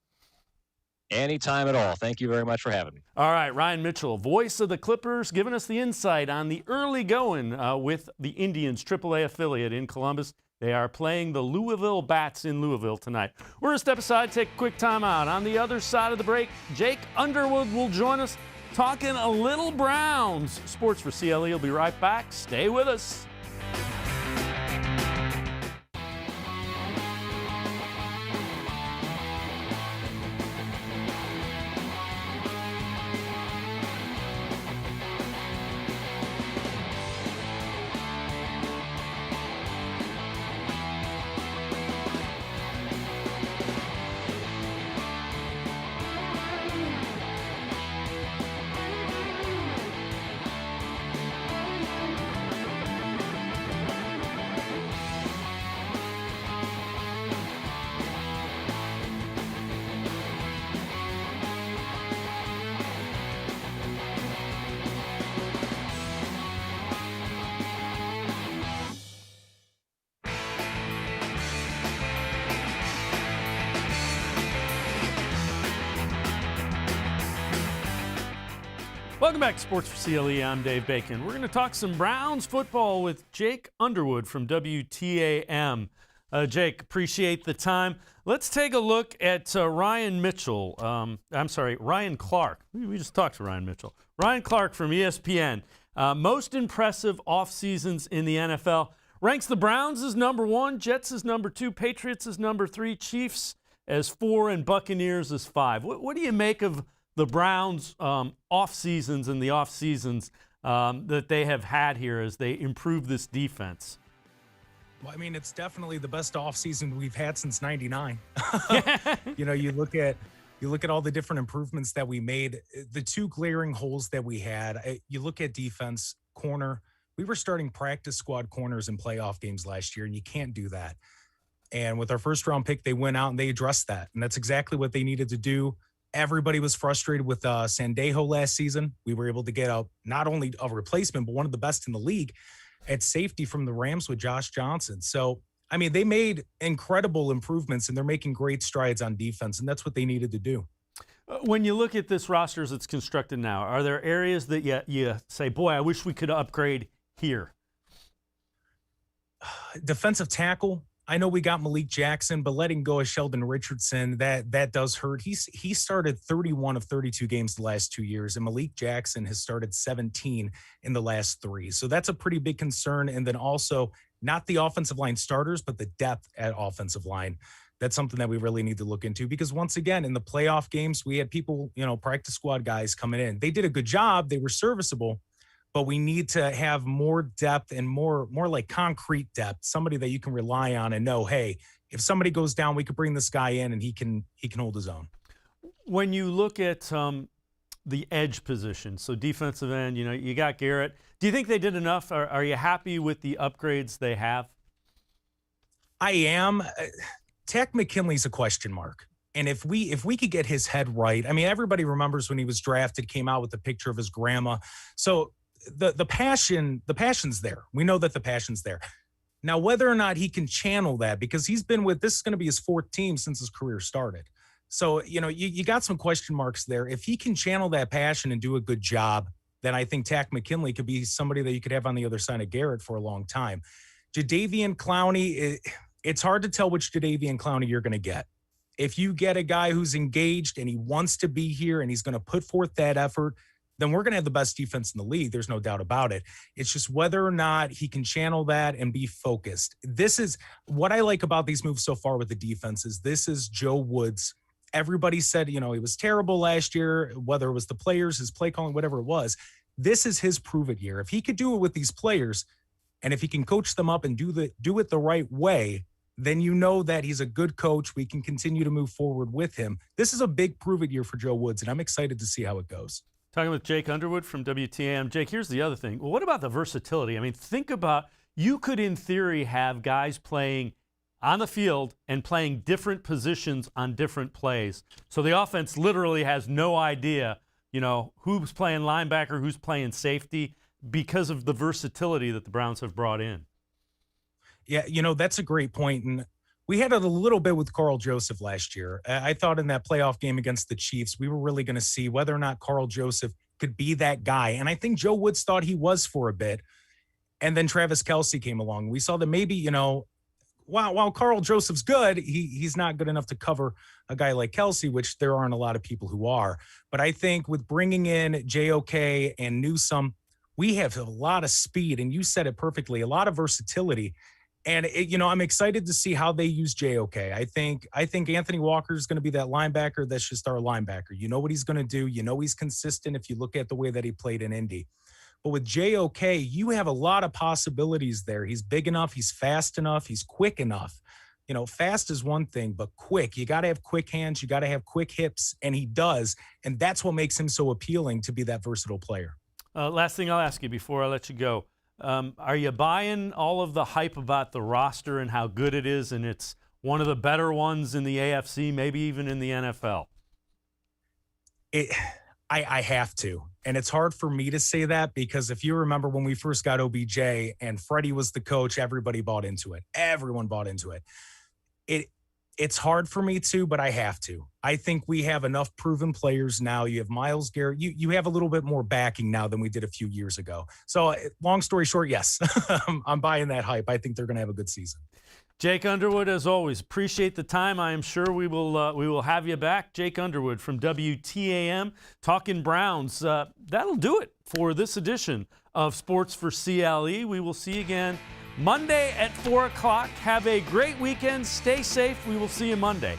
Anytime at all. Thank you very much for having me. All right, Ryan Mitchell, voice of the Clippers, giving us the insight on the early going with the Indians AAA affiliate in Columbus. They are playing the Louisville Bats in Louisville tonight. We're going to step aside, take a quick time out. On the other side of the break, Jake Underwood will join us talking a little Browns. Sports4CLE will be right back. Stay with us. Welcome back to Sports for CLE. I'm Dave Bacon. We're going to talk some Browns football with Jake Underwood from WTAM. Jake, appreciate the time. Let's take a look at Ryan Clark. We just talked to Ryan Mitchell. Ryan Clark from ESPN. Most impressive off seasons in the NFL. Ranks the Browns as number 1, Jets as number 2, Patriots as number 3, Chiefs as 4, and Buccaneers as 5. What do you make of the Browns' off seasons and the off seasons that they have had here as they improve this defense? Well, I mean, it's definitely the best offseason we've had since '99. You know, you look at all the different improvements that we made, the two glaring holes that we had. You look at defense, corner. We were starting practice squad corners in playoff games last year, and you can't do that. And with our first round pick, they went out and they addressed that. And that's exactly what they needed to do. Everybody was frustrated with Sandejo last season. We were able to get not only a replacement, but one of the best in the league at safety from the Rams with Josh Johnson. So, I mean, they made incredible improvements, and they're making great strides on defense, and that's what they needed to do. When you look at this roster as it's constructed now, are there areas that you say, boy, I wish we could upgrade here? Defensive tackle. I know we got Malik Jackson, but letting go of Sheldon Richardson, that does hurt. He started 31 of 32 games the last 2 years, and Malik Jackson has started 17 in the last 3. So that's a pretty big concern. And then also not the offensive line starters, but the depth at offensive line. That's something that we really need to look into, because once again, in the playoff games, we had people, practice squad guys coming in. They did a good job. They were serviceable. But we need to have more depth and more like concrete depth, somebody that you can rely on and know, hey, if somebody goes down, we could bring this guy in and he can hold his own. When you look at the edge position, so defensive end, you got Garrett. Do you think they did enough? Are you happy with the upgrades they have? I am. Takk McKinley's a question mark. And if we could get his head right, I mean, everybody remembers when he was drafted, came out with a picture of his grandma. So the passion's there. We know that the passion's there. Now, whether or not he can channel that, because this is going to be his 4th team since his career started. So, you got some question marks there. If he can channel that passion and do a good job, then I think Takk McKinley could be somebody that you could have on the other side of Garrett for a long time. Jadeveon Clowney, it's hard to tell which Jadeveon Clowney you're going to get. If you get a guy who's engaged and he wants to be here and he's going to put forth that effort, then we're going to have the best defense in the league. There's no doubt about it. It's just whether or not he can channel that and be focused. This is what I like about these moves so far with the defenses. This is Joe Woods. Everybody said, he was terrible last year, whether it was the players, his play calling, whatever it was. This is his prove it year. If he could do it with these players, and if he can coach them up and do it the right way, then you know that he's a good coach. We can continue to move forward with him. This is a big prove it year for Joe Woods, and I'm excited to see how it goes. Talking with Jake Underwood from WTAM. Jake, here's the other thing. Well, what about the versatility? I mean, think about, you could in theory have guys playing on the field and playing different positions on different plays. So the offense literally has no idea, who's playing linebacker, who's playing safety, because of the versatility that the Browns have brought in. Yeah, that's a great point. And we had it a little bit with Carl Joseph last year. I thought in that playoff game against the Chiefs, we were really going to see whether or not Carl Joseph could be that guy. And I think Joe Woods thought he was for a bit. And then Travis Kelce came along. We saw that maybe, while Carl Joseph's good, he's not good enough to cover a guy like Kelce, which there aren't a lot of people who are. But I think with bringing in JOK and Newsome, we have a lot of speed. And you said it perfectly, a lot of versatility. And, I'm excited to see how they use JOK. I think Anthony Walker is going to be that linebacker that's just our linebacker. You know what he's going to do. He's consistent if you look at the way that he played in Indy. But with JOK, you have a lot of possibilities there. He's big enough. He's fast enough. He's quick enough. Fast is one thing, but quick. You got to have quick hands. You got to have quick hips, and he does. And that's what makes him so appealing to be that versatile player. Last thing I'll ask you before I let you go. Are you buying all of the hype about the roster and how good it is, and it's one of the better ones in the AFC, maybe even in the NFL? I have to. And it's hard for me to say that because if you remember when we first got OBJ and Freddie was the coach, everybody bought into it. Everyone bought into it. It's hard for me to, but I have to. I think we have enough proven players now. You have Myles Garrett. You have a little bit more backing now than we did a few years ago. So long story short, yes, I'm buying that hype. I think they're going to have a good season. Jake Underwood, as always, appreciate the time. I am sure we will have you back. Jake Underwood from WTAM, talking Browns. That'll do it for this edition of Sports for CLE. We will see you again Monday at 4 o'clock. Have a great weekend. Stay safe. We will see you Monday.